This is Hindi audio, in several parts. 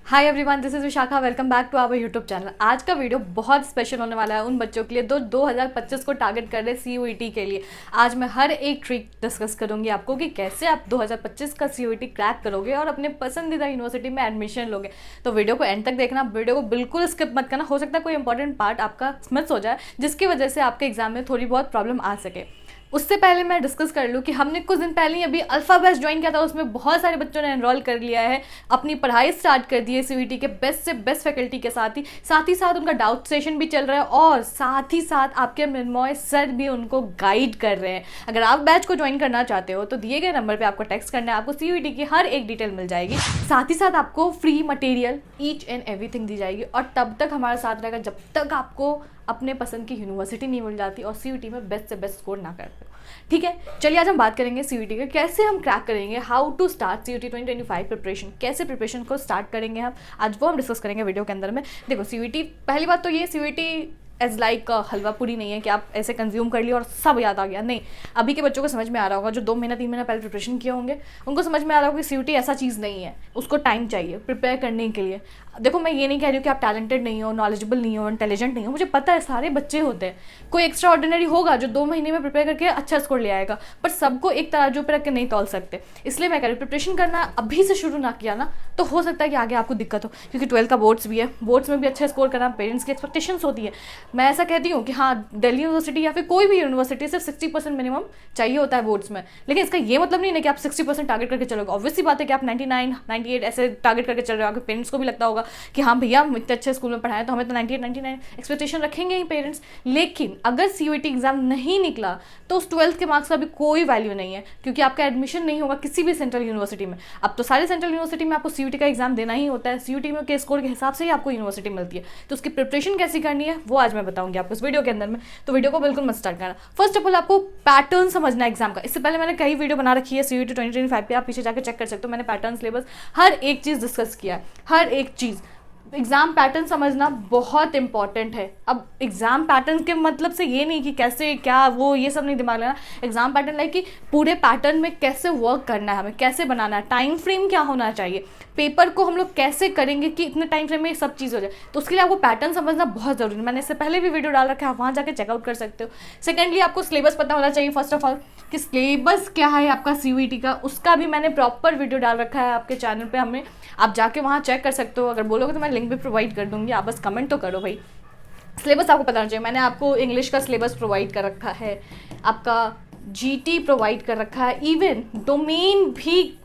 Hi everyone, this is Vishakha. Welcome back to our YouTube channel. आज का वीडियो बहुत स्पेशल होने वाला है उन बच्चों के लिए जो 2025 को टारगेट कर रहे हैं सीयूईटी के लिए। आज मैं हर एक ट्रिक डिस्कस करूंगी आपको कि कैसे आप 2025 का सीयूईटी क्रैक करोगे और अपने पसंदीदा यूनिवर्सिटी में एडमिशन लोगे। तो वीडियो को एंड तक देखना, वीडियो को बिल्कुल स्किप मत करना। हो सकता है कोई इंपॉर्टेंट पार्ट आपका मिस हो जाए जिसकी वजह से आपके एग्जाम में थोड़ी बहुत प्रॉब्लम आ सके। उससे पहले मैं डिस्कस कर लूँ कि हमने कुछ दिन पहले ही अभी अल्फा बैच ज्वाइन किया था। उसमें बहुत सारे बच्चों ने एनरोल कर लिया है, अपनी पढ़ाई स्टार्ट कर दी है सीयूईटी के बेस्ट से बेस्ट फैकल्टी के साथ ही उनका डाउट सेशन भी चल रहा है और साथ ही साथ आपके मृण्मय सर भी उनको गाइड कर रहे हैं। अगर आप बैच को ज्वाइन करना चाहते हो तो दिए गए नंबर पर आपको टेक्स्ट करना है, आपको सीयूईटी की हर एक डिटेल मिल जाएगी। साथ ही साथ आपको free material each and everything दी जाएगी और तब तक हमारे साथ रहेगा जब तक आपको अपने पसंद की यूनिवर्सिटी नहीं मिल जाती और सीयूईटी में बेस्ट से बेस्ट स्कोर ना करते हो। ठीक है, चलिए आज हम बात करेंगे सीयूईटी का, कैसे हम क्रैक करेंगे, how to start CUET 2025 preparation, कैसे प्रिपरेशन को स्टार्ट करेंगे हम आज वो हम डिस्कस करेंगे वीडियो के अंदर में। देखो सीयूईटी, पहली बात तो ये सीयूईटी एज लाइक हलवा पूरी नहीं है कि आप ऐसे कंज्यूम कर लिया और सब याद आ गया। नहीं, अभी के बच्चों को समझ में आ रहा होगा जो 2 महीना 3 महीना पहले प्रिपरेशन किए होंगे, उनको समझ में आ रहा होगा कि सीयूईटी ऐसा चीज़ नहीं है, उसको टाइम चाहिए प्रिपेयर करने के लिए। देखो मैं ये नहीं कह रही हूँ कि आप टैलेंटेड नहीं हो, नॉलेजेबल नहीं हो, इंटेलिजेंट नहीं हो, मुझे पता है सारे बच्चे होते हैं। कोई एक्स्ट्रा ऑर्डिनरी होगा जो 2 महीने में प्रिपेयर करके अच्छा स्कोर ले आएगा, पर सबको एक तराजू पर रख के नहीं तौल सकते। इसलिए मैं कह रही हूँ प्रिपरेशन करना अभी से शुरू ना किया ना तो हो सकता है कि आगे आपको दिक्कत हो, क्योंकि 12th का बोर्ड्स भी है, बोर्ड्स में भी अच्छा स्कोर करना पेरेंट्स की एक्सपेक्टेशंस होती है। मैं ऐसा कहती हूँ कि हाँ, दिल्ली यूनिवर्सिटी या फिर कोई भी यूनिवर्सिटी सिर्फ 60% मिनिमम चाहिए होता है बोर्ड्स में, लेकिन इसका ये मतलब नहीं है कि आप 60% टारगेट करके चलोगे। ऑब्वियसली बात है कि आप 99, 98 ऐसे टारगेट करके चल रहे हो। आपके पेरेंट्स को भी लगता होगा कि हाँ भैया इतने अच्छे स्कूल में पढ़ाया तो हमें तो 98, 99 एक्सपेक्टेशन रखेंगे ही पेरेंट्स। लेकिन अगर सीयूईटी एग्जाम नहीं निकला तो उस 12th के मार्क्स का भी कोई वैल्यू नहीं है, क्योंकि आपका एडमिशन नहीं होगा किसी भी सेंट्रल यूनिवर्सिटी में। अब तो सारे सेंट्रल यूनिवर्सिटी में आपको सीयूईटी का एग्जाम देना ही होता है, सीयूईटी में के स्कोर के हिसाब से ही आपको यूनिवर्सिटी मिलती है। तो उसकी प्रिपरेशन कैसी करनी है वो आज मैं बताऊंगी आपको इस वीडियो के अंदर में, तो वीडियो को बिल्कुल मत स्टार्ट करना। फर्स्ट ऑफ ऑल आपको पैटर्न समझना है एग्जाम का। इससे पहले मैंने कई वीडियो बना रखी है सीयूईटी 2025 पे, आप पीछे जाकर चेक कर सकते हो। मैंने पैटर्न, सिलेबस, हर एक चीज़ डिस्कस किया है, हर एक चीज़। एग्जाम पैटर्न समझना बहुत इंपॉर्टेंट है। अब एग्जाम पैटर्न के मतलब से ये नहीं कि कैसे क्या वो ये सब नहीं दिमाग लेना। एग्जाम पैटर्न लाइक कि पूरे पैटर्न में कैसे वर्क करना है, हमें कैसे बनाना है, टाइम फ्रेम क्या होना चाहिए, पेपर को हम लोग कैसे करेंगे कि इतने टाइम फ्रेम में सब चीज़ हो जाए। तो उसके लिए आपको पैटर्न समझना बहुत ज़रूरी है। मैंने इससे पहले भी वीडियो डाल रखा है, आप वहाँ जाकर चेकआउट कर सकते हो। सेकेंडली आपको सिलेबस पता होना चाहिए फर्स्ट ऑफ ऑल कि सिलेबस क्या है आपका सीयूईटी का, उसका भी मैंने प्रॉपर वीडियो डाल रखा है आपके चैनल पे। हमें आप जाके वहाँ चेक कर सकते हो। अगर बोलोगे तो मैं लिंक भी प्रोवाइड कर दूँगी, आप बस कमेंट तो करो भाई। सिलेबस आपको पता होना चाहिए। मैंने आपको इंग्लिश का सिलेबस प्रोवाइड कर रखा है, आपका जीटी प्रोवाइड कर रखा है, इवन डोमेन भी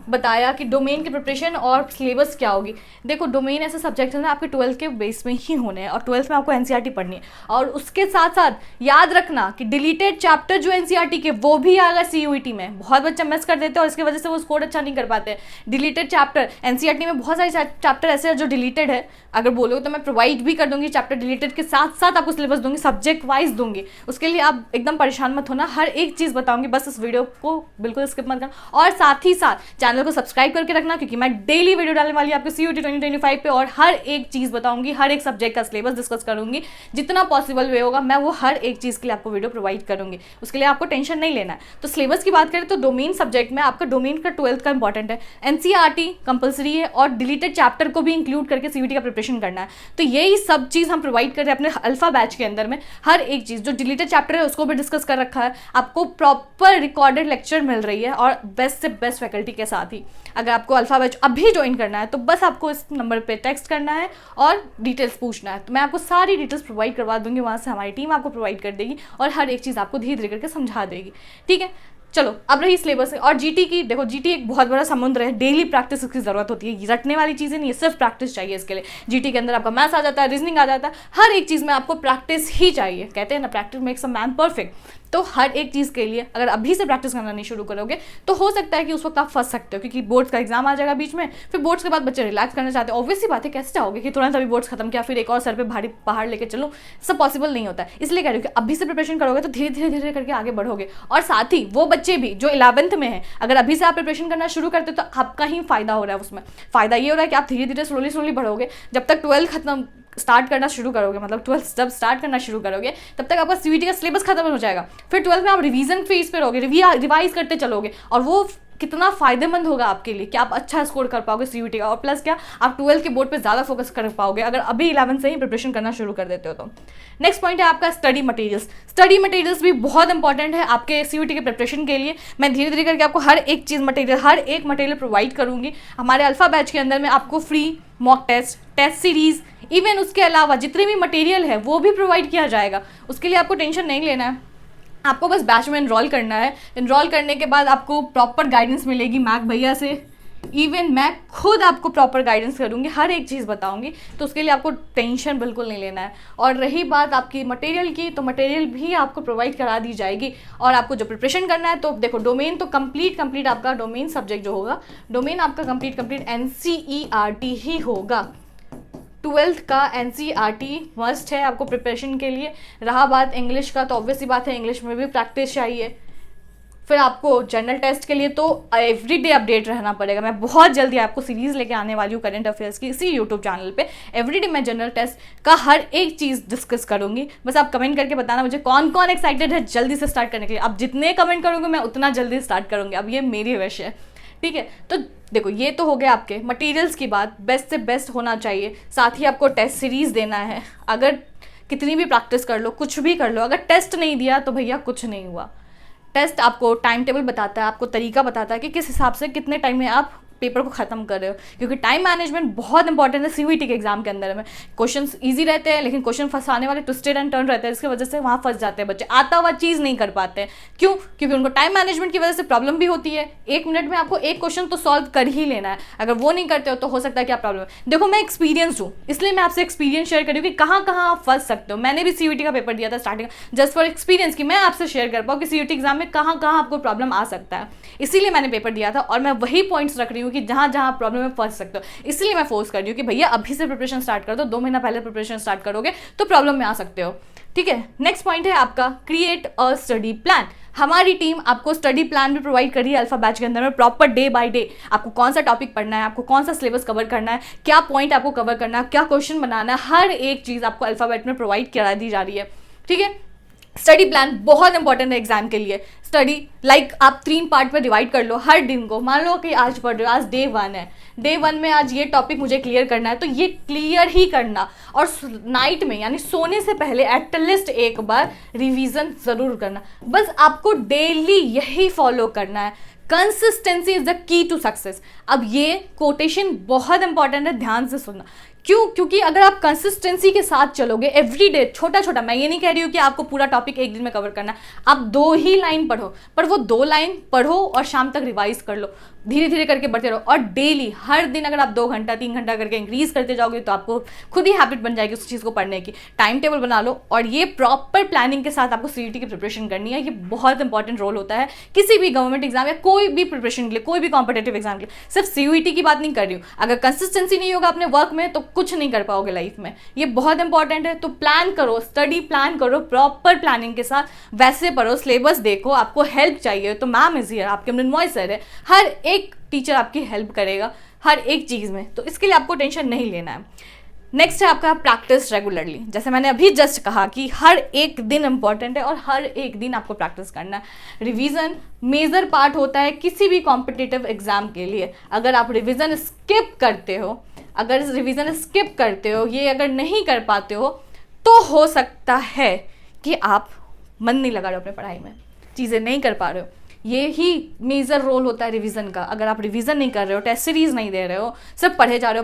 बताया कि डोमेन की प्रिपरेशन और सिलेबस क्या होगी। देखो डोमेन ऐसे सब्जेक्ट है ना आपके 12th के बेस में ही होने हैं और 12th में आपको एनसीईआरटी पढ़नी है। और उसके साथ साथ याद रखना कि डिलीटेड चैप्टर जो एनसीईआरटी के वो भी आएगा सीयूईटी में। बहुत बच्चे मिस कर देते हैं और इसकी वजह से वो स्कोर अच्छा नहीं कर पाते हैं। डिलीटेड चैप्टर एनसीईआरटी में बहुत सारे चैप्टर ऐसे हैं जो डिलीटेड है, अगर बोलोगे तो मैं प्रोवाइड भी कर दूंगी चैप्टर डिलीटेड के साथ साथ आपको सिलेबस दूंगी, सब्जेक्ट वाइज दूंगी। उसके लिए आप एकदम परेशान मत होना, हर एक चीज़ बताऊंगी, बस इस वीडियो को बिल्कुल स्किप मत करना। और साथ ही साथ चैनल को सब्सक्राइब करके रखना, क्योंकि मैं डेली वीडियो डालने वाली आपको सीयूईटी 2025 पे और हर एक चीज़ बताऊंगी, हर एक सब्जेक्ट का सिलेबस डिस्कस करूंगी। जितना पॉसिबल वे होगा मैं वो हर एक चीज़ के लिए आपको वीडियो प्रोवाइड करूंगी, उसके लिए आपको टेंशन नहीं लेना है। तो सिलेबस की बात करें तो डोमेन सब्जेक्ट में आपका डोमेन का 12th का इंपॉर्टेंट है, एनसीईआरटी कंपलसरी है और डिलीटेड चैप्टर को भी इंक्लूड करके सीयूईटी का प्रिपरेशन करना है। तो यही सब चीज़ हम प्रोवाइड कर रहे हैं अपने अल्फा बैच के अंदर में। हर एक चीज़ जो डिलीटेड चैप्टर है उसको भी डिस्कस कर रखा है, आपको प्रॉपर रिकॉर्डेड लेक्चर मिल रही है और बेस्ट से बेस्ट फैकल्टी के साथ ही। अगर आपको अल्फा बैच अभी ज्वाइन करना है तो बस आपको इस नंबर पे टेक्स्ट करना है और डिटेल्स पूछना है, तो मैं आपको सारी डिटेल्स प्रोवाइड करवा दूंगी, वहाँ से हमारी टीम आपको प्रोवाइड कर देगी और हर एक चीज़ आपको धीरे धीरे करके समझा देगी। ठीक है, चलो अब रही सिलेबस है। और जीटी की देखो, जीटी एक बहुत बड़ा समुद्र है, डेली प्रैक्टिस की जरूरत होती है, रटने वाली चीज़ें नहीं है, सिर्फ प्रैक्टिस चाहिए इसके लिए। जीटी के अंदर आपका मैथ्स आ जाता है, रीजनिंग आ जाता है, हर एक चीज़ में आपको प्रैक्टिस ही चाहिए। कहते हैं ना practice makes a man perfect. तो हर एक चीज़ के लिए अगर अभी से प्रैक्टिस करना नहीं शुरू करोगे तो हो सकता है कि उस वक्त आप फंस सकते हो, क्योंकि बोर्ड्स का एग्जाम आ जाएगा बीच में, फिर बोर्ड्स के बाद बच्चे रिलैक्स करना चाहते हैं। ऑब्वियसली बात है, कैसे चाहोगे कि तुरंत अभी बोर्ड्स खत्म किया फिर एक और सर पे भारी पहाड़ लेके चलो, सब पॉसिबल नहीं होता है। इसलिए कह रही हूँ कि अभी से प्रिपरेशन करोगे तो धीरे धीरे धीरे करके आगे बढ़ोगे। और साथ ही वो बच्चे भी जो 11th में है, अगर अभी से आप प्रिपरेशन करना शुरू करते हो तो आपका ही फायदा हो रहा है। उसमें फायदा ये हो रहा है कि आप धीरे धीरे स्लोली बढ़ोगे। जब तक 12th खत्म स्टार्ट करना शुरू करोगे, मतलब 12th जब स्टार्ट करना शुरू करोगे तब तक आपका सीयूईटी का सिलेबस खत्म हो जाएगा। फिर 12th में आप रिवीजन फेज पे रहोगे, रिवाइज करते चलोगे और वो कितना फ़ायदेमंद होगा आपके लिए कि आप अच्छा स्कोर कर पाओगे सीयूईटी का, और प्लस क्या आप 12th के बोर्ड पे ज़्यादा फोकस कर पाओगे अगर अभी 11 से ही प्रिपरेशन करना शुरू कर देते हो तो। नेक्स्ट पॉइंट है आपका स्टडी मटेरियल्स। स्टडी मटेरियल्स भी बहुत इंपॉर्टेंट है आपके सीयूईटी के प्रिपरेशन के लिए। मैं धीरे धीरे करके आपको हर एक चीज़ मटेरियल, हर एक मटेरियल प्रोवाइड करूँगी। हमारे अल्फा बैच के अंदर में आपको free mock test, test series, even उसके अलावा जितने भी मटेरियल है वो भी प्रोवाइड किया जाएगा। उसके लिए आपको टेंशन नहीं लेना है, आपको बस बैच में इनरोल करना है। इनरोल करने के बाद आपको प्रॉपर गाइडेंस मिलेगी मैक भैया से, इवन मैं खुद आपको प्रॉपर गाइडेंस करूँगी, हर एक चीज़ बताऊँगी, तो उसके लिए आपको टेंशन बिल्कुल नहीं लेना है। और रही बात आपकी मटेरियल की, तो मटेरियल भी आपको प्रोवाइड करा दी जाएगी। और आपको जो प्रिपरेशन करना है, तो देखो डोमेन तो कंप्लीट आपका डोमेन सब्जेक्ट जो होगा, डोमेन आपका कंप्लीट NCERT ही होगा। 12th का NCERT मस्ट है आपको प्रिपरेशन के लिए। रहा बात इंग्लिश का, तो ऑब्वियसली बात है इंग्लिश में भी प्रैक्टिस चाहिए। फिर आपको जनरल टेस्ट के लिए तो एवरीडे अपडेट रहना पड़ेगा। मैं बहुत जल्दी आपको सीरीज़ लेके आने वाली हूँ करंट अफेयर्स की इसी यूट्यूब चैनल पे। एवरीडे मैं जनरल टेस्ट का हर एक चीज़ डिस्कस करूँगी। बस आप कमेंट करके बताना मुझे कौन कौन एक्साइटेड है जल्दी से स्टार्ट करने के लिए। आप जितने कमेंट करोगे मैं उतना जल्दी स्टार्ट करूँगी, अब ये मेरी विश है, ठीक है। तो देखो ये तो हो गया आपके मटेरियल्स की बात, बेस्ट से बेस्ट होना चाहिए। साथ ही आपको टेस्ट सीरीज़ देना है। अगर कितनी भी प्रैक्टिस कर लो, कुछ भी कर लो, अगर टेस्ट नहीं दिया तो भैया कुछ नहीं हुआ। टेस्ट आपको टाइम टेबल बताता है, आपको तरीका बताता है कि किस हिसाब से कितने टाइम में आप पेपर को ख़त्म कर रहे हो, क्योंकि टाइम मैनेजमेंट बहुत इंपॉर्टेंट है सीयूईटी के एग्जाम के अंदर में। क्वेश्चंस इजी रहते हैं लेकिन क्वेश्चन फंसाने वाले ट्विस्टेड एंड टर्न रहते हैं, जिसकी वजह से वहाँ फंस जाते हैं बच्चे, आता हुआ चीज़ नहीं कर पाते हैं। क्यों? क्योंकि उनको टाइम मैनेजमेंट की वजह से प्रॉब्लम भी होती है। 1 मिनट में आपको एक क्वेश्चन तो सॉल्व कर ही लेना है, अगर वो नहीं करते हो तो हो सकता है क्या प्रॉब्लम है। देखो मैं एक्सपीरियंस हूँ, इसलिए मैं आपसे एक्सपीरियंस शेयर करूँ कि कहाँ कहाँ आप फंस सकते हो। मैंने भी सीयूईटी का पेपर दिया था स्टार्टिंग, जस्ट फॉर एक्सपीरियंस की मैं आपसे शेयर कर पाऊँ कि सीयूईटी एग्जाम में कहाँ कहाँ आपको प्रॉब्लम आ सकता है। इसीलिए मैंने पेपर दिया था और मैं वही पॉइंट्स रख रही हूँ कि जहाँ जहाँ प्रॉब्लम में फंस सकते हो। इसलिए मैं फोर्स कर रही हूँ कि भैया अभी से प्रिपरेशन स्टार्ट कर दो, 2 महीना पहले प्रिपरेशन स्टार्ट करोगे तो प्रॉब्लम में आ सकते हो, ठीक है। नेक्स्ट पॉइंट है आपका क्रिएट अ स्टडी प्लान। हमारी टीम आपको स्टडी प्लान भी प्रोवाइड कर रही है अल्फा बैच के अंदर में, प्रॉपर डे बाय डे आपको कौन सा टॉपिक पढ़ना है, आपको कौन सा सिलेबस कवर करना है, क्या पॉइंट आपको कवर करना है, क्या क्वेश्चन बनाना है, हर एक चीज़ आपको अल्फा बैच में प्रोवाइड करा दी जा रही है, ठीक है। स्टडी प्लान बहुत इंपॉर्टेंट है एग्जाम के लिए। स्टडी लाइक आप 3 पार्ट में डिवाइड कर लो हर दिन को। मान लो कि आज पढ़ रहे हो, आज डे 1 है, डे 1 में आज ये टॉपिक मुझे क्लियर करना है, तो ये क्लियर ही करना। और नाइट में यानी सोने से पहले एटलीस्ट एक बार रिवीजन ज़रूर करना। बस आपको डेली यही फॉलो करना है। Consistency is the key to success. अब ये कोटेशन बहुत इंपॉर्टेंट है, ध्यान से सुनना। क्यों? क्योंकि अगर आप कंसिस्टेंसी के साथ चलोगे एवरीडे, छोटा छोटा, मैं ये नहीं कह रही हूँ कि आपको पूरा टॉपिक एक दिन में कवर करना है, आप 2 ही लाइन पढ़ो, पर वो 2 लाइन पढ़ो और शाम तक रिवाइज कर लो, धीरे धीरे करके बढ़ते रहो। और डेली हर दिन अगर आप 2 घंटा 3 घंटा करके इंक्रीज करते जाओगे तो आपको खुद ही हैबिट बन जाएगी उस चीज़ को पढ़ने की। टाइम टेबल बना लो और ये प्रॉपर प्लानिंग के साथ आपको सीयूईटी की प्रिपरेशन करनी है। ये बहुत इंपॉर्टेंट रोल होता है किसी भी गवर्नमेंट एग्जाम या कोई भी प्रिपरेशन के लिए, कोई भी कॉम्पिटेटिव एग्जाम के लिए। सिर्फ सीयूईटी की बात नहीं कर रही हूँ, अगर कंसिस्टेंसी नहीं होगा अपने वर्क में तो कुछ नहीं कर पाओगे लाइफ में। ये बहुत इंपॉर्टेंट है। तो प्लान करो, स्टडी प्लान करो प्रॉपर प्लानिंग के साथ, वैसे पढ़ो, सिलेबस देखो। आपको हेल्प चाहिए तो मैम इज हियर, आपके मृण्मयी सर है, हर एक टीचर आपकी हेल्प करेगा हर एक चीज़ में, तो इसके लिए आपको टेंशन नहीं लेना है। नेक्स्ट है आपका प्रैक्टिस रेगुलरली। जैसे मैंने अभी जस्ट कहा कि हर एक दिन इंपॉर्टेंट है और हर एक दिन आपको प्रैक्टिस करना है। रिवीजन मेजर पार्ट होता है किसी भी कॉम्पिटिटिव एग्जाम के लिए। अगर आप रिवीजन स्किप करते हो, ये अगर नहीं कर पाते हो, तो हो सकता है कि आप मन नहीं लगा रहे हो अपने पढ़ाई में, चीज़ें नहीं कर पा रहे हो। ये ही मेजर रोल होता है रिवीजन का। अगर आप रिवीजन नहीं कर रहे हो, टेस्ट सीरीज नहीं दे रहे हो, सिर्फ पढ़े जा रहे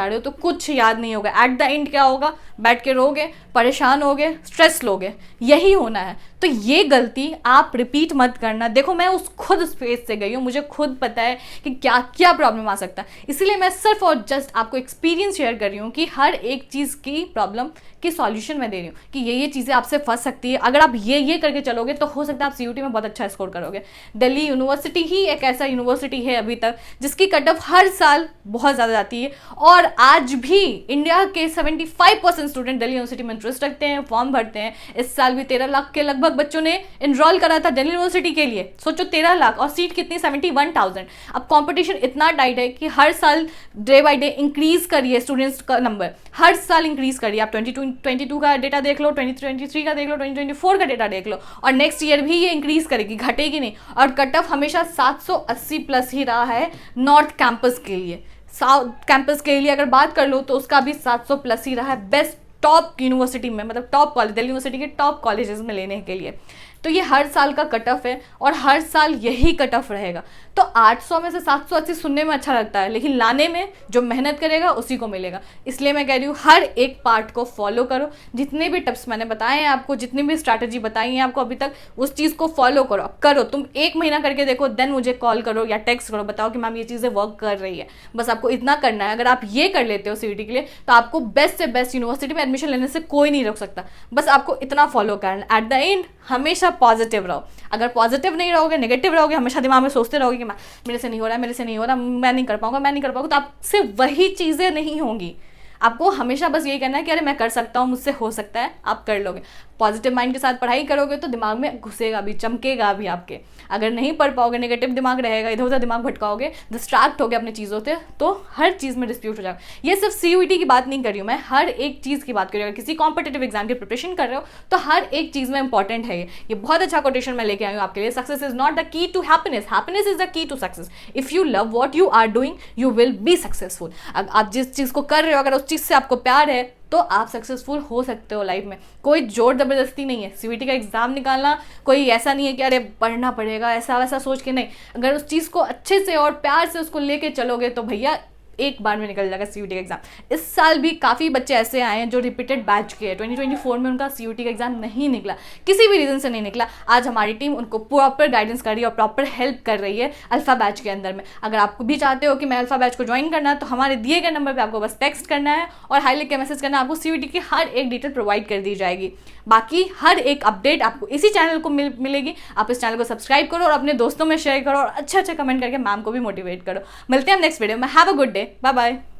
हो तो कुछ याद नहीं होगा। एट द एंड क्या होगा? बैठ के रोगे, परेशान होगे, स्ट्रेस लोगे, यही होना है। तो ये गलती आप रिपीट मत करना। देखो मैं खुद उस फेज से गई हूँ, मुझे खुद पता है कि क्या क्या प्रॉब्लम आ सकता है। इसीलिए मैं सिर्फ और जस्ट आपको एक्सपीरियंस शेयर कर रही हूँ कि हर एक चीज़ की प्रॉब्लम की सॉल्यूशन मैं दे रही हूँ कि ये चीज़ें आपसे फंस सकती है। अगर आप ये करके चलोगे तो हो सकता है आप सीयूईटी में बहुत अच्छा स्कोर करोगे। दिल्ली यूनिवर्सिटी ही एक ऐसा यूनिवर्सिटी है अभी तक जिसकी कट ऑफ हर साल बहुत ज़्यादा जाती है, और आज भी इंडिया के 75% स्टूडेंट दिल्ली यूनिवर्सिटी में इंटरेस्ट रखते हैं, फॉर्म भरते हैं। इस साल भी 13 लाख के लगभग लगभग बच्चों ने इनरोल करा था दिल्ली यूनिवर्सिटी के लिए, सोचो 13 लाख, और सीट कितनी 71,000। अब कंपटीशन इतना टाइट है कि हर साल डे बाय डे इंक्रीज करिए स्टूडेंट्स का नंबर, हर साल इंक्रीज करिए। आप 2022 का डेटा देख लो, 2023 का देख लो, 2024 का डेटा देख लो, और नेक्स्ट ईयर भी ये इंक्रीज करेगी, घटेगी नहीं। और कट ऑफ हमेशा 780 प्लस ही रहा है नॉर्थ कैंपस के लिए। साउथ कैंपस के लिए अगर बात कर लो तो उसका भी 700 प्लस ही रहा है बेस्ट टॉप यूनिवर्सिटी में, मतलब टॉप कॉलेज, दिल्ली यूनिवर्सिटी के टॉप कॉलेजेस में लेने के लिए। तो ये हर साल का कट ऑफ है और हर साल यही कट ऑफ रहेगा। तो 800 में से 780 सुनने में अच्छा लगता है, लेकिन लाने में जो मेहनत करेगा उसी को मिलेगा। इसलिए मैं कह रही हूँ हर एक पार्ट को फॉलो करो, जितने भी टिप्स मैंने बताए हैं आपको, जितनी भी स्ट्रैटेजी बताई है आपको अभी तक, उस चीज़ को फॉलो करो। तुम 1 महीना करके देखो, देन मुझे कॉल करो या टेक्स्ट करो, बताओ कि मैम ये चीज़ें वर्क कर रही है। बस आपको इतना करना है। अगर आप ये कर लेते हो सीईटी के लिए तो आपको बेस्ट से बेस्ट यूनिवर्सिटी में एडमिशन लेने से कोई नहीं रोक सकता। बस आपको इतना फॉलो करना है। एट द एंड हमेशा पॉजिटिव रहो। अगर पॉजिटिव नहीं रहोगे, नेगेटिव रहोगे, हमेशा दिमाग में सोचते रहोगे कि मेरे से नहीं हो रहा है, मेरे से नहीं हो रहा, मैं नहीं कर पाऊंगा, तो आपसे वही चीज़ें नहीं होंगी। आपको हमेशा बस यही करना है कि अरे मैं कर सकता हूँ, मुझसे हो सकता है, आप कर लोगे। पॉजिटिव माइंड के साथ पढ़ाई करोगे तो दिमाग में घुसेगा भी, चमकेगा भी आपके। अगर नहीं पढ़ पाओगे, नेगेटिव दिमाग रहेगा, इधर उधर दिमाग भटकाओगे, डिस्ट्रैक्ट हो गए अपनी चीज़ों से, तो हर चीज़ में डिस्प्यूट हो जाएगा। ये सिर्फ सीयूईटी की बात नहीं कर रही हूँ मैं, हर एक चीज़ की बात कर रही हूँ। अगर किसी कॉम्पिटेटिव एग्जाम की प्रिपरेशन कर रहे हो तो हर एक चीज़ में इंपॉर्टेंट है ये बहुत अच्छा कोटेशन मैं लेके आई हूँ आपके लिए। Success is not the key to happiness, happiness is the key to success. If you love what you are doing you will be successful. आप जिस चीज़ को कर रहे हो, अगर उस चीज़ से आपको प्यार है तो आप सक्सेसफुल हो सकते हो लाइफ में। कोई जोर जबरदस्ती नहीं है। सीयूईटी का एग्जाम निकालना कोई ऐसा नहीं है कि अरे पढ़ना पड़ेगा, ऐसा वैसा सोच के नहीं। अगर उस चीज़ को अच्छे से और प्यार से उसको लेके चलोगे तो भैया एक बार में निकल जाएगा सीयूईटी का एग्जाम। इस साल भी काफ़ी बच्चे ऐसे आए हैं जो रिपीटेड बैच के हैं। 2024 में उनका सीयूईटी का एग्जाम नहीं निकला, किसी भी रीज़न से नहीं निकला। आज हमारी टीम उनको प्रॉपर गाइडेंस कर रही है और प्रॉपर हेल्प कर रही है अल्फा बैच के अंदर में। अगर आप भी चाहते हो कि मैं अल्फा बैच को ज्वाइन करना है तो हमारे दिए गए नंबर पर आपको बस टेक्स्ट करना है और हाई लिख के मैसेज करना है। आपको सीयूईटी की हर एक डिटेल प्रोवाइड कर दी जाएगी। बाकी हर एक अपडेट आपको इसी चैनल को मिलेगी। आप इस चैनल को सब्सक्राइब करो और अपने दोस्तों में शेयर करो और अच्छे अच्छे कमेंट करके मैम को भी मोटिवेट करो। मिलते हैं नेक्स्ट वीडियो में। Have a good day, bye bye.